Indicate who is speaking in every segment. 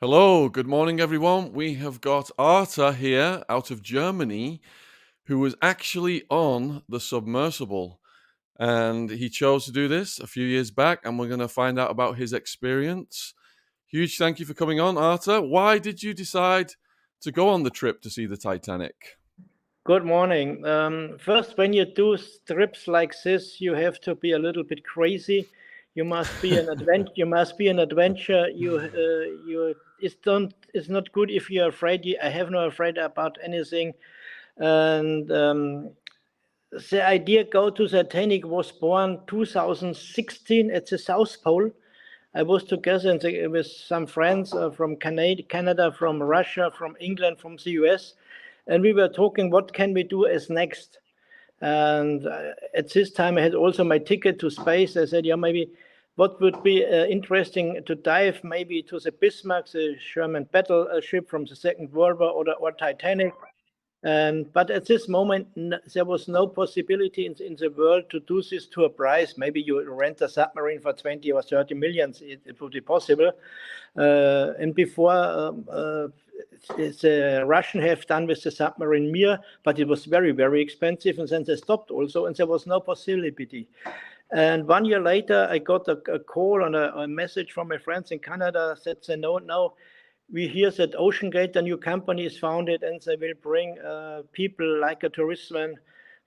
Speaker 1: Hello, good morning, everyone. We have got Arta here out of Germany, who was actually on the Submersible. And he chose to do this a few years back, and we're going to find out about his experience. Huge thank you for coming on, Arta. Why did you decide to go on the trip to see the Titanic?
Speaker 2: Good morning. First, when you do trips like this, you have to be a little bit crazy. You must be an adventure. You must be an adventure. It's not good if you're afraid. I have no afraid about anything. And the idea go to Titanic was born 2016 at the South Pole. I was together with some friends from Canada, from Russia, from England, from the US, and we were talking what can we do as next. And at this time, I had also my ticket to space. I said, yeah, maybe what would be interesting to dive maybe to the Bismarck, the German battleship from the Second World War, or Titanic. But at this moment, there was no possibility in the world to do this to a price. Maybe you rent a submarine for 20 or 30 millions, it would be possible. And before, the Russian have done with the submarine Mir, but it was very, very expensive. And then they stopped also, and there was no possibility. And 1 year later, I got a call and a message from my friends in Canada said, no, we hear that OceanGate, a new company, is founded, and they will bring people like a tourist van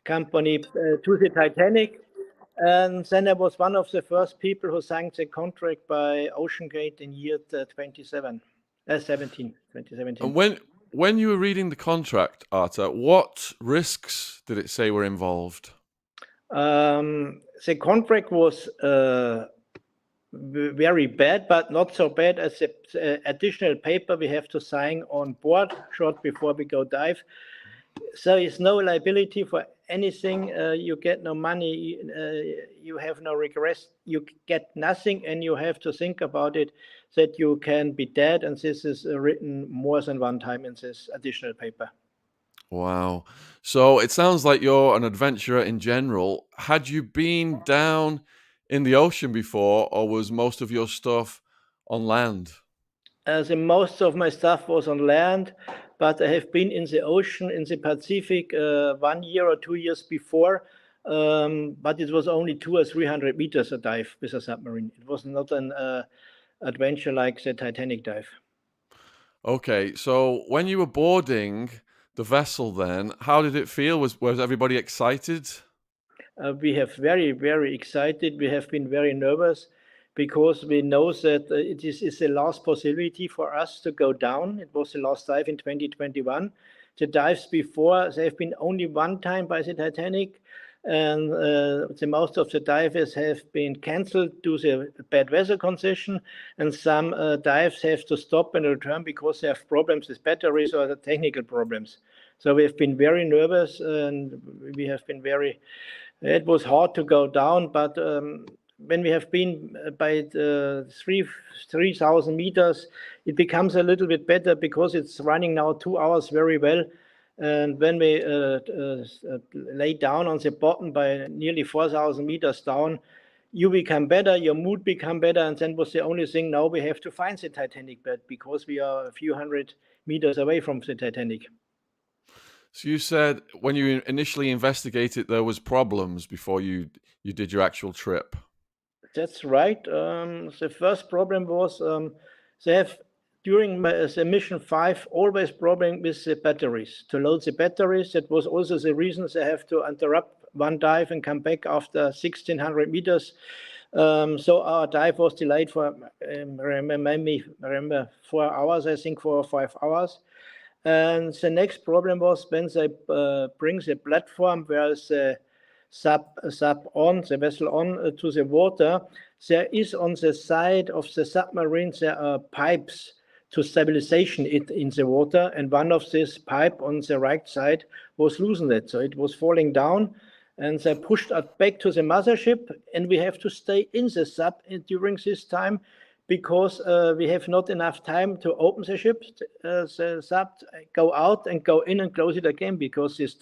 Speaker 2: company to the Titanic. And then I was one of the first people who signed the contract by OceanGate in year 2017.
Speaker 1: And when you were reading the contract, Arta, what risks did it say were involved?
Speaker 2: The contract was very bad, but not so bad as the additional paper we have to sign on board short before we go dive. So it's no liability for anything. You get no money. You have no regrets. You get nothing, and you have to think about it that you can be dead. And this is written more than one time in this additional paper.
Speaker 1: Wow. So it sounds like you're an adventurer in general. Had you been down in the ocean before, or was most of your stuff on land?
Speaker 2: Most of my stuff was on land, but I have been in the ocean, in the Pacific, 1 year or 2 years before. But it was only 200 or 300 meters a dive with a submarine. It was not an adventure like the Titanic dive.
Speaker 1: Okay, so when you were boarding the vessel then, how did it feel? Was everybody excited?
Speaker 2: We have very, very excited. We have been very nervous because we know that it is the last possibility for us to go down. It was the last dive in 2021. The dives before, they have been only one time by the Titanic, and the most of the divers have been cancelled due to the bad weather condition, and some dives have to stop and return because they have problems with batteries or the technical problems. So we have been very nervous, and we have been very. It was hard to go down, but when we have been by 3,000 meters, it becomes a little bit better because it's running now 2 hours very well. And when we lay down on the bottom by nearly 4,000 meters down, you become better, your mood become better, and then was the only thing. Now we have to find the Titanic bed because we are a few hundred meters away from the Titanic.
Speaker 1: So you said when you initially investigated there was problems before you did your actual trip.
Speaker 2: That's right. The first problem was they have during the mission 5 always problem with the batteries. To load the batteries, that was also the reason they have to interrupt one dive and come back after 1,600 meters. So our dive was delayed for remember 4 hours, I think 4 or 5 hours. And the next problem was when they bring the platform where the the vessel on to the water. There is on the side of the submarine, there are pipes to stabilization it in the water. And one of this pipe on the right side was loosened. So it was falling down and they pushed us back to the mothership. And we have to stay in the sub during this time because we have not enough time to open the ship, the sub, go out and go in and close it again because this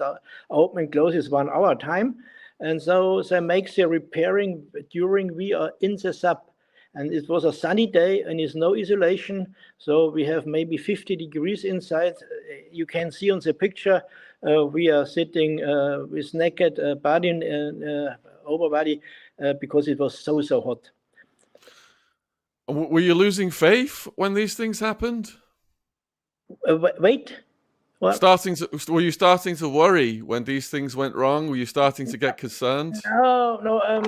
Speaker 2: open and close is 1 hour time. And so they make the repairing during we are in the sub. and it was a sunny day and it's no isolation, so we have maybe 50 degrees inside. You can see on the picture, we are sitting with naked body and overbody because it was so hot.
Speaker 1: Were you losing faith when these things happened?
Speaker 2: Wait, what?
Speaker 1: Were you starting to worry when these things went wrong? Were you starting to get concerned?
Speaker 2: No.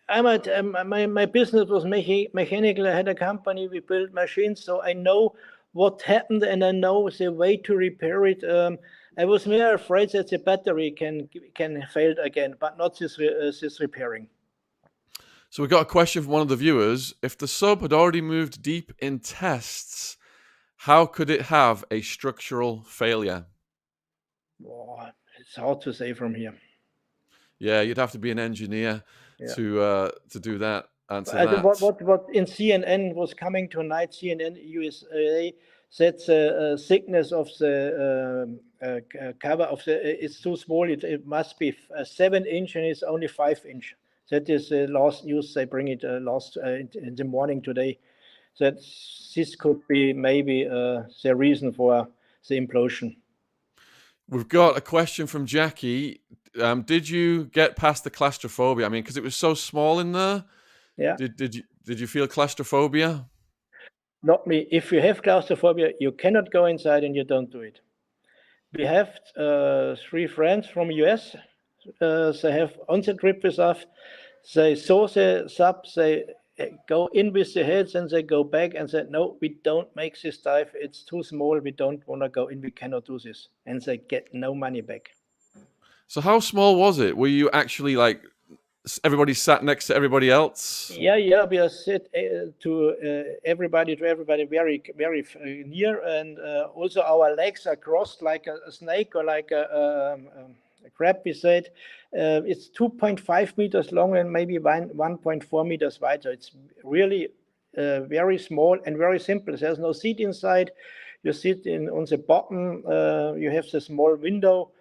Speaker 2: My business was mechanical. I had a company. We built machines, so I know what happened and I know the way to repair it. I was more afraid that the battery can fail again, but not this repairing.
Speaker 1: So we got a question from one of the viewers. If the sub had already moved deep in tests, how could it have a structural failure?
Speaker 2: Oh, it's hard to say from here.
Speaker 1: Yeah, you'd have to be an engineer
Speaker 2: Yeah.
Speaker 1: to do that. Answer
Speaker 2: I think
Speaker 1: that.
Speaker 2: what in CNN was coming tonight, CNN USA said the thickness of the cover of the it's too small. It must be 7 inch and it's only 5 inch. That is the last news they bring it last in the morning today. That this could be maybe the reason for the implosion.
Speaker 1: We've got a question from Jackie. Did you get past the claustrophobia? I mean, because it was so small in there.
Speaker 2: Yeah.
Speaker 1: Did you feel claustrophobia?
Speaker 2: Not me. If you have claustrophobia, you cannot go inside and you don't do it. We have 3 friends from US. They have on the trip with us. They saw the sub. They go in with the heads and they go back and said, "No, we don't make this dive. It's too small. We don't want to go in. We cannot do this." And they get no money back.
Speaker 1: So how small was it? Were you actually like everybody sat next to everybody else?
Speaker 2: Yeah. We are sit to everybody very near, and also our legs are crossed like a snake or like a crab. We said it's 2.5 meters long and maybe 1.4 meters wide. So it's really very small and very simple. There's no seat inside. You sit on the bottom. You have the small window.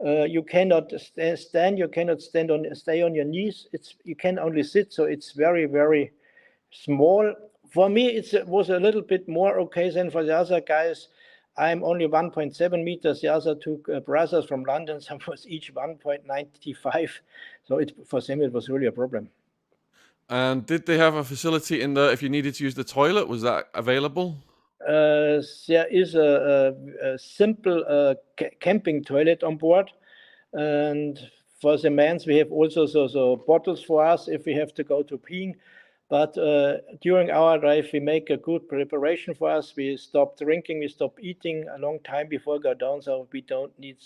Speaker 2: You cannot stand. You cannot stay on your knees. You can only sit. So it's very small. For me, it was a little bit more okay than for the other guys. I'm only 1.7 meters. The other 2 brothers from London, some was each 1.95. So for them it was really a problem.
Speaker 1: And did they have a facility in there if you needed to use the toilet? Was that available?
Speaker 2: There is a simple camping toilet on board, and for the men we have also so bottles for us if we have to go to peeing. But during our drive, we make a good preparation for us. We stop drinking, we stop eating a long time before go down, so we don't need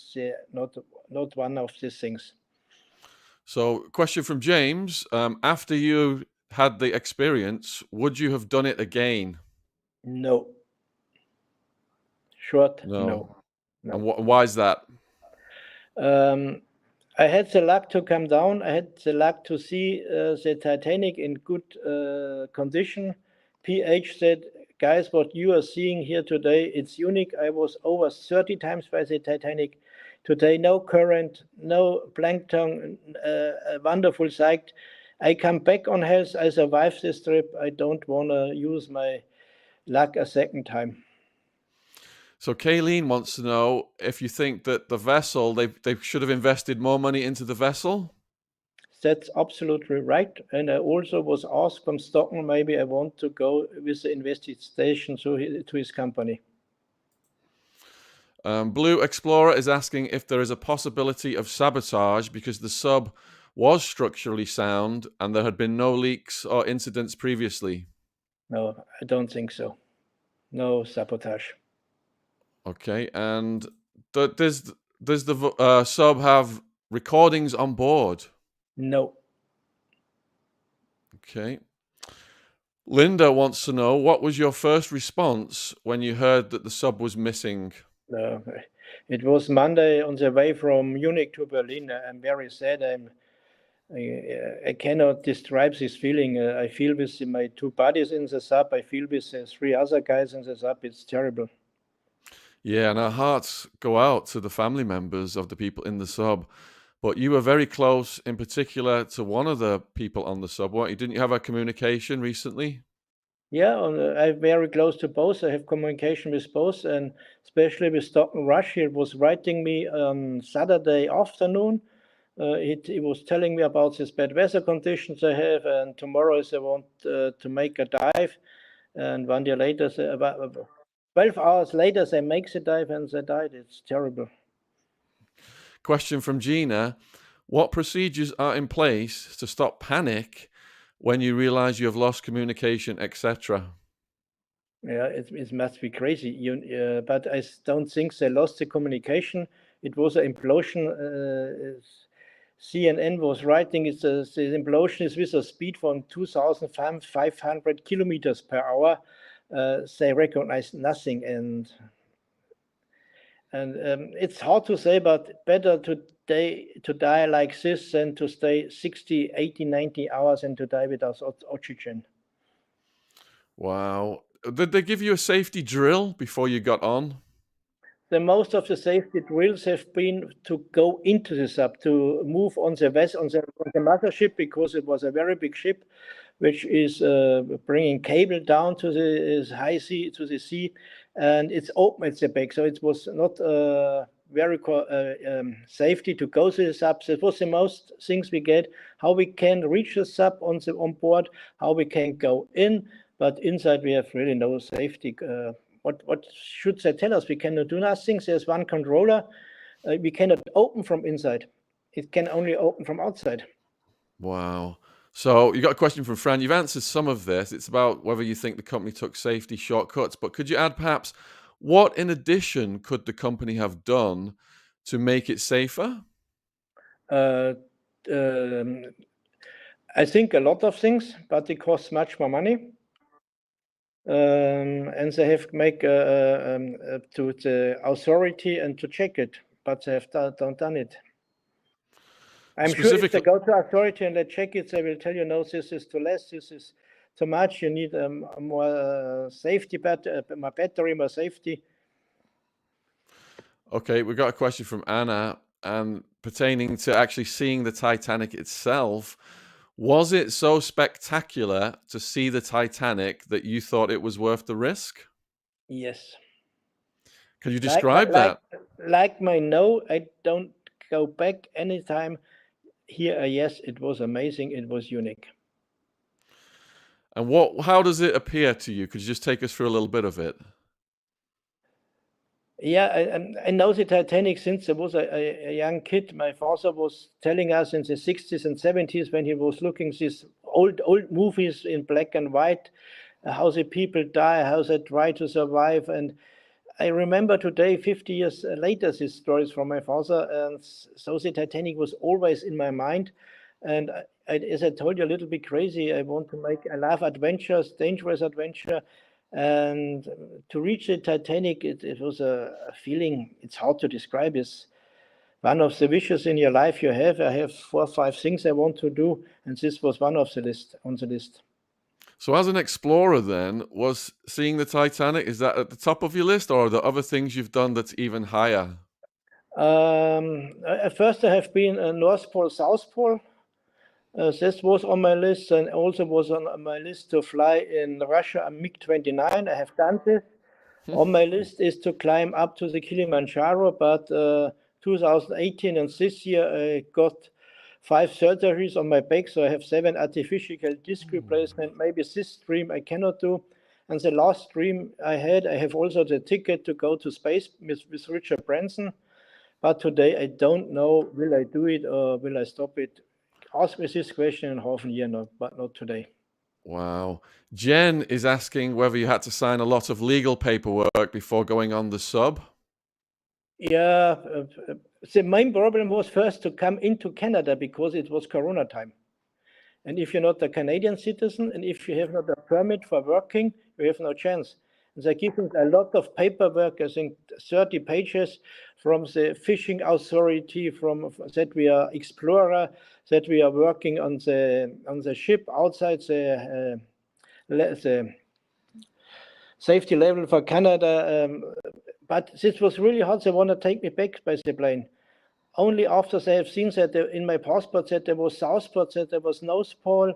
Speaker 2: not one of these things.
Speaker 1: So, question from James: after you had the experience, would you have done it again?
Speaker 2: No. Short,
Speaker 1: No.
Speaker 2: no.
Speaker 1: And why is that?
Speaker 2: I had the luck to come down. I had the luck to see the Titanic in good condition. PH said, "Guys, what you are seeing here today, it's unique. I was over 30 times by the Titanic. Today, no current, no plankton, a wonderful sight. I come back on health. I survived this trip. I don't want to use my luck a second time."
Speaker 1: So, Kayleen wants to know if you think that the vessel, they should have invested more money into the vessel.
Speaker 2: That's absolutely right. And I also was asked from Stockton, maybe I want to go with the investigation to his company.
Speaker 1: Blue Explorer is asking if there is a possibility of sabotage because the sub was structurally sound and there had been no leaks or incidents previously.
Speaker 2: No, I don't think so. No sabotage.
Speaker 1: Okay, and does the sub have recordings on board?
Speaker 2: No.
Speaker 1: Okay. Linda wants to know, what was your first response when you heard that the sub was missing?
Speaker 2: It was Monday on the way from Munich to Berlin. I'm very sad. I cannot describe this feeling. I feel with my 2 buddies in the sub. I feel with the 3 other guys in the sub. It's terrible.
Speaker 1: Yeah, and our hearts go out to the family members of the people in the sub. but you were very close, in particular, to one of the people on the sub, weren't you? Didn't you have a communication recently?
Speaker 2: Yeah, I'm very close to both. I have communication with both, and especially with Stockton Rush. He was writing me on Saturday afternoon. He was telling me about his bad weather conditions I have, and tomorrow they want to make a dive. And 1 year later, 12 hours later, they make the dive and they died. It's terrible.
Speaker 1: Question from Gina. What procedures are in place to stop panic when you realize you have lost communication, etc.?
Speaker 2: Yeah, it must be crazy. But I don't think they lost the communication. It was an implosion. CNN was writing the implosion is with a speed from 2,500 kilometers per hour. They recognize nothing, and it's hard to say, but better to die like this than to stay 60, 80, 90 hours and to die without oxygen.
Speaker 1: Wow. Did they give you a safety drill before you got on?
Speaker 2: The most of the safety drills have been to go into the sub, to move on the mothership, because it was a very big ship, which is bringing cable down to the high sea, to the sea, and it's open at the back, so it was not very safety to go to the sub. That was the most things we get, how we can reach the sub on board, how we can go in, but inside we have really no safety. What should they tell us? We cannot do nothing. There's one controller. We cannot open from inside. It can only open from outside.
Speaker 1: Wow. So you got a question from Fran. You've answered some of this. It's about whether you think the company took safety shortcuts, but could you add perhaps what in addition could the company have done to make it safer?
Speaker 2: Uh, um, I think a lot of things, but it costs much more money. And they have to make to the authority and to check it, but they have don't done it. I'm sure if they go to authority and they check it, they will tell you, no, this is too less, this is too much, you need more safety, more battery, more safety.
Speaker 1: Okay, we've got a question from Anna, and pertaining to actually seeing the Titanic itself. Was it so spectacular to see the Titanic that you thought it was worth the risk?
Speaker 2: Yes.
Speaker 1: Can you describe that?
Speaker 2: Like my no, I don't go back anytime. Here, yes, it was amazing. It was unique.
Speaker 1: And how does it appear to you? Could you just take us through a little bit of it?
Speaker 2: Yeah, I know the Titanic since I was a young kid. My father was telling us in the 60s and 70s when he was looking these old movies in black and white, how the people die, how they try to survive. And I remember today, 50 years later, these stories from my father. And so the Titanic was always in my mind. And as I told you, a little bit crazy. I love adventures, dangerous adventure. And to reach the Titanic, it was a feeling, it's hard to describe. It's one of the wishes in your life you have. I have 4 or 5 things I want to do, and this was one of the list on the list.
Speaker 1: So as an explorer then, was seeing the Titanic, is that at the top of your list, or are there other things you've done that's even higher?
Speaker 2: At first I have been North Pole, South Pole. This was on my list, and also was on my list to fly in Russia a MiG-29. I have done this. On my list is to climb up to the Kilimanjaro, but 2018 and this year I got 5 surgeries on my back, so I have 7 artificial disc replacement. Maybe this dream I cannot do. And the last dream I have also the ticket to go to space with Richard Branson. But today I don't know, will I do it or will I stop it? Ask me this question in half a year, but not today.
Speaker 1: Wow. Jen is asking whether you had to sign a lot of legal paperwork before going on the sub.
Speaker 2: Yeah, the main problem was first to come into Canada because it was Corona time. And if you're not a Canadian citizen and if you have not a permit for working, you have no chance. And they're giving a lot of paperwork, I think 30 pages from the fishing authority, from that we are explorer, that we are working on the ship outside the safety level for Canada. But this was really hard. They want to take me back by the plane. only after they have seen that in my passport that there was Southport, that there was North Pole,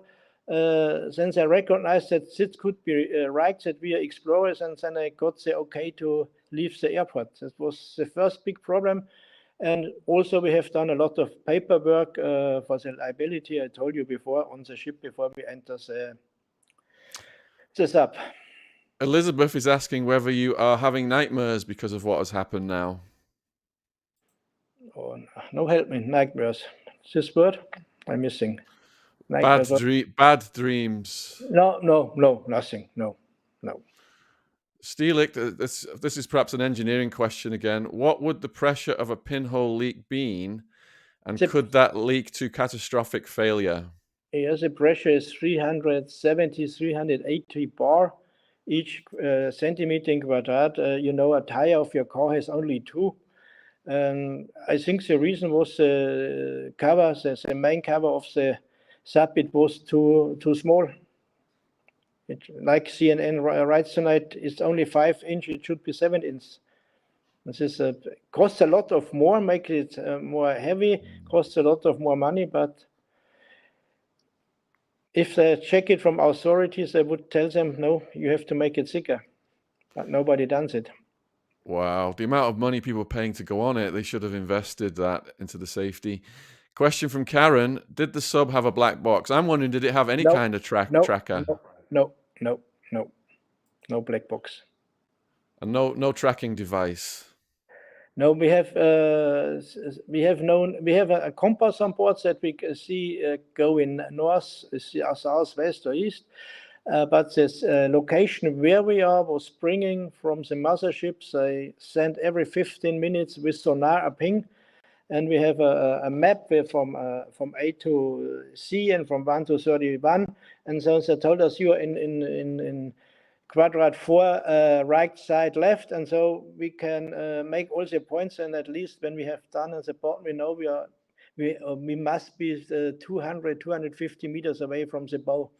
Speaker 2: then they recognized that this could be right, that we are explorers, and then I got the okay to leave the airport. That was the first big problem. And also we have done a lot of paperwork for the liability I told you before on the ship before we enter the sub.
Speaker 1: Elizabeth is asking whether you are having nightmares because of what has happened now.
Speaker 2: Oh, no help me, nightmares. This word I'm missing.
Speaker 1: Bad
Speaker 2: Nightmares.
Speaker 1: bad dreams.
Speaker 2: No, nothing. No.
Speaker 1: Steelick, this is perhaps an engineering question again. What would the pressure of a pinhole leak been, and could that leak to catastrophic failure?
Speaker 2: Yes, the pressure is 370, 380 bar each centimeter in quadrat. A tire of your car has only two. I think the reason was the cover, the main cover of the sub, it was too small. Like CNN writes tonight, it's only 5 inch, it should be 7 inch. This is costs a lot of more, make it more heavy, costs a lot of more money, but if they check it from authorities, they would tell them, no, you have to make it thicker. But nobody does it.
Speaker 1: Wow, the amount of money people are paying to go on it, they should have invested that into the safety. Question from Karen, did the sub have a black box? I'm wondering, did it have any kind of tracker?
Speaker 2: No black box.
Speaker 1: And no tracking device?
Speaker 2: No, we have a compass on board that we can see go in north, south, west, or east. But this location where we are was bringing from the motherships. They send every 15 minutes with sonar a ping, and we have a map from A to C and from 1 to 31. And so they told us you are in quadrant 4, right side left, and so we can make all the points. And at least when we have done the port, we know we must be 250 meters away from the bow.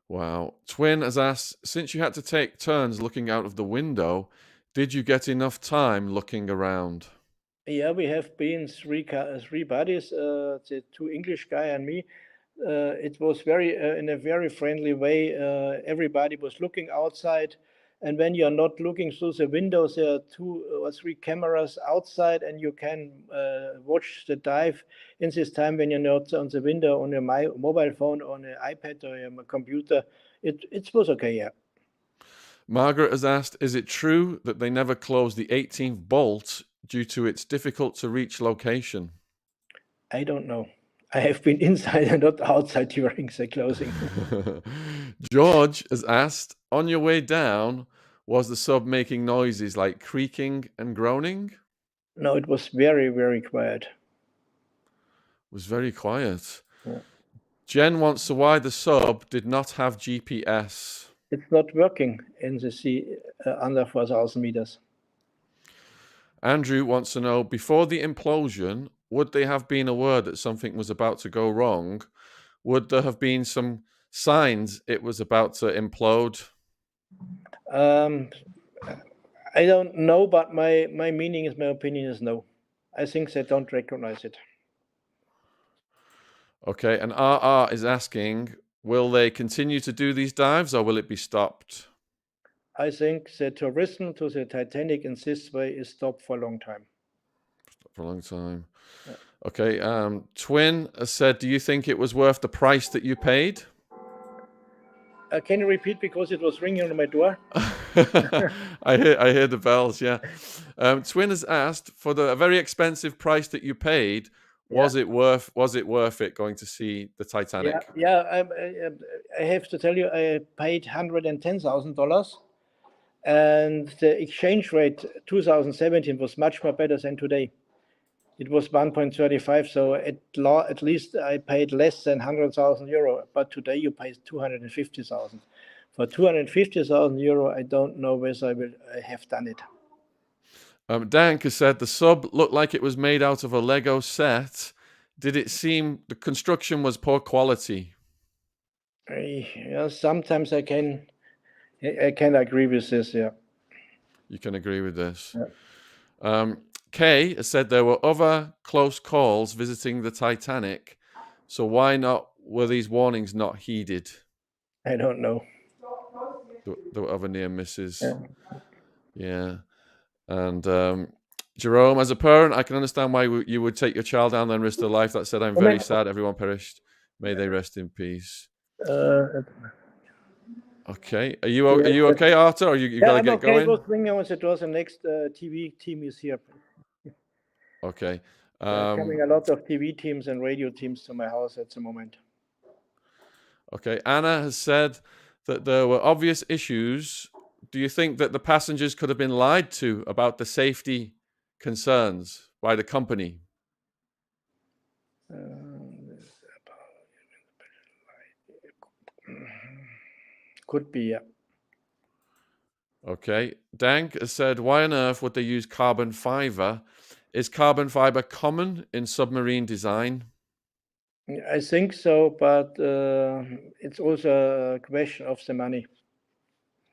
Speaker 1: Wow. Twin has asked, since you had to take turns looking out of the window, did you get enough time looking around?
Speaker 2: Yeah, we have been three buddies, the two English guy and me. It was very in a very friendly way. Everybody was looking outside, and when you're not looking through the windows, there are 2 or 3 cameras outside, and you can watch the dive in this time when you're not on the window on your mobile phone, on an iPad or your computer. It was okay, yeah.
Speaker 1: Margaret has asked, is it true that they never closed the 18th bolt due to its difficult to reach location?
Speaker 2: I don't know. I have been inside and not outside during the closing.
Speaker 1: George has asked, on your way down, was the sub making noises like creaking and groaning?
Speaker 2: No, it was very, very quiet.
Speaker 1: It was very quiet.
Speaker 2: Yeah.
Speaker 1: Jen wants to know why the sub did not have GPS.
Speaker 2: It's not working in the sea under 4,000 meters.
Speaker 1: Andrew wants to know, before the implosion, would they have been aware that something was about to go wrong? Would there have been some signs it was about to implode?
Speaker 2: I don't know, but my opinion is no. I think they don't recognize it.
Speaker 1: Okay, and RR is asking, will they continue to do these dives or will it be stopped?
Speaker 2: I think the tourism to the Titanic in this way is stopped for a long time.
Speaker 1: For a long time.
Speaker 2: Yeah.
Speaker 1: Okay, Twin has said, do you think it was worth the price that you paid?
Speaker 2: Can you repeat, because it was ringing on my door?
Speaker 1: I hear the bells, yeah. Twin has asked, for the very expensive price that you paid, was it worth it going to see the Titanic?
Speaker 2: Yeah. I have to tell you, I paid $110,000, and the exchange rate 2017 was much more better than today. It was 1.35, so at least I paid less than 100,000 euro. But today you pay 250,000. For 250,000 euro, I don't know whether I have done it.
Speaker 1: Dank has said the sub looked like it was made out of a Lego set. Did it seem the construction was poor quality?
Speaker 2: Yeah, sometimes I can agree with this. Yeah.
Speaker 1: You can agree with this.
Speaker 2: Yeah.
Speaker 1: Kay has said there were other close calls visiting the Titanic. So why not were these warnings not heeded?
Speaker 2: I don't know.
Speaker 1: There were other near misses.
Speaker 2: Yeah.
Speaker 1: Yeah. And Jerome, as a parent, I can understand why you would take your child down there and risk their life. That said, I'm very sad everyone perished. May they rest in peace. Okay. Are you okay, Arthur? Or you gotta
Speaker 2: I'm
Speaker 1: get
Speaker 2: okay.
Speaker 1: going?
Speaker 2: We'll bring on the doors. The next TV team is here.
Speaker 1: Okay.
Speaker 2: Coming a lot of TV teams and radio teams to my house at the moment.
Speaker 1: Okay. Anna has said that there were obvious issues. Do you think that the passengers could have been lied to about the safety concerns by the company?
Speaker 2: Could be, yeah.
Speaker 1: Okay. Dank has said, why on earth would they use carbon fiber? Is carbon fiber common in submarine design?
Speaker 2: I think so, but it's also a question of the money.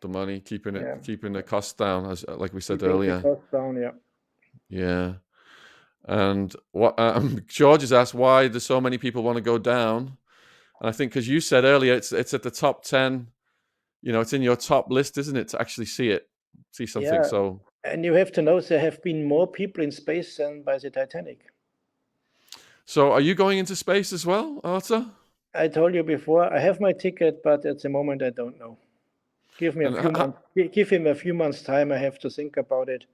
Speaker 1: The money, keeping the cost down, as like we said
Speaker 2: Keeping
Speaker 1: earlier.
Speaker 2: the cost down, yeah.
Speaker 1: Yeah. And what George has asked, why do so many people want to go down? And I think because you said earlier, it's at the top 10. It's in your top list, isn't it, to actually see something?
Speaker 2: Yeah.
Speaker 1: So,
Speaker 2: and you have to know there have been more people in space than by the Titanic.
Speaker 1: So are you going into space as well, Arthur?
Speaker 2: I told you before, I have my ticket, but at the moment I don't know. Give me a few months. Give him a few months' time. I have to think about it.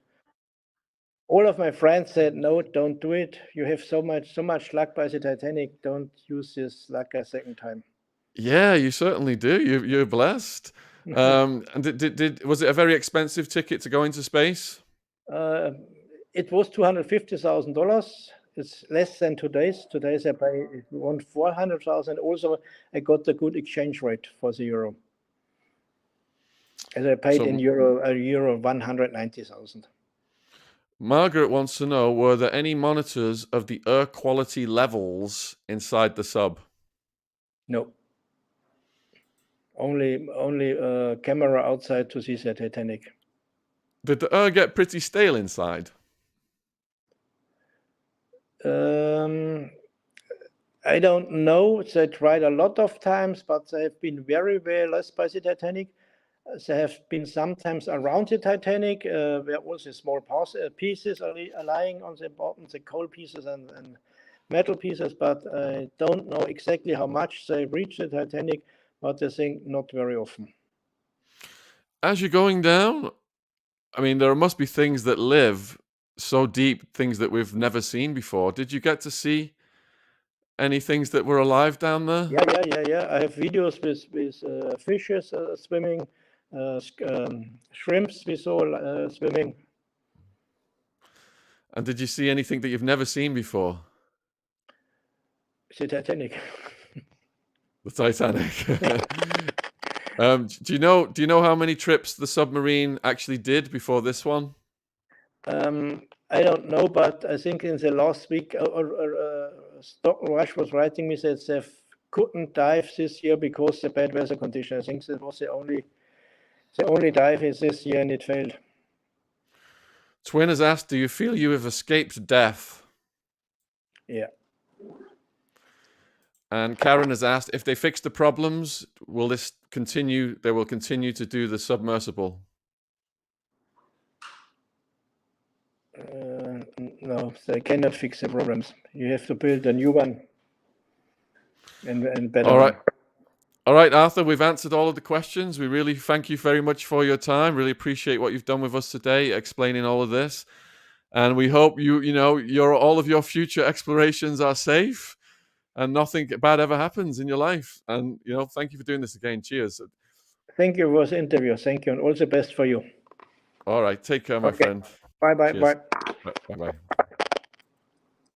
Speaker 2: All of my friends said, no, don't do it. You have so much luck by the Titanic. Don't use this luck a second time.
Speaker 1: Yeah, you certainly do. You're blessed. And was it a very expensive ticket to go into space?
Speaker 2: It was $250,000. It's less than today's. Today's I pay around 400,000. Also, I got a good exchange rate for the euro. As I paid in euro 190,000.
Speaker 1: Margaret wants to know, were there any monitors of the air quality levels inside the sub?
Speaker 2: No. Only camera outside to see the Titanic.
Speaker 1: Did the air get pretty stale inside?
Speaker 2: I don't know. They tried a lot of times, but they have been very, very less by the Titanic. They have been sometimes around the Titanic, where also small pieces are lying on the bottom, the coal pieces and metal pieces, but I don't know exactly how much they reach the Titanic, but I think not very often.
Speaker 1: As you're going down, I mean, there must be things that live so deep, things that we've never seen before. Did you get to see any things that were alive down there?
Speaker 2: Yeah. I have videos with fishes swimming, shrimps we saw swimming.
Speaker 1: And did you see anything that you've never seen before?
Speaker 2: The Titanic.
Speaker 1: The Titanic. Do you know how many trips the submarine actually did before this one?
Speaker 2: I don't know, but I think in the last week, Stock Rush was writing me that they couldn't dive this year because the bad weather condition. I think that was the only dive is this year, and it failed.
Speaker 1: Twin has asked, do you feel you have escaped death?
Speaker 2: Yeah.
Speaker 1: And Karen has asked, if they fix the problems, will this continue? They will continue to do the submersible.
Speaker 2: No, they cannot fix the problems. You have to build a new one and better.
Speaker 1: All right. All right, Arthur, we've answered all of the questions. We really thank you very much for your time. Really appreciate what you've done with us today, explaining all of this. And we hope all of your future explorations are safe and nothing bad ever happens in your life. And, thank you for doing this again. Cheers.
Speaker 2: Thank you for the interview. Thank you. And all the best for you.
Speaker 1: All right. Take care, my friend.
Speaker 2: Bye.
Speaker 1: Cheers. Bye. Bye.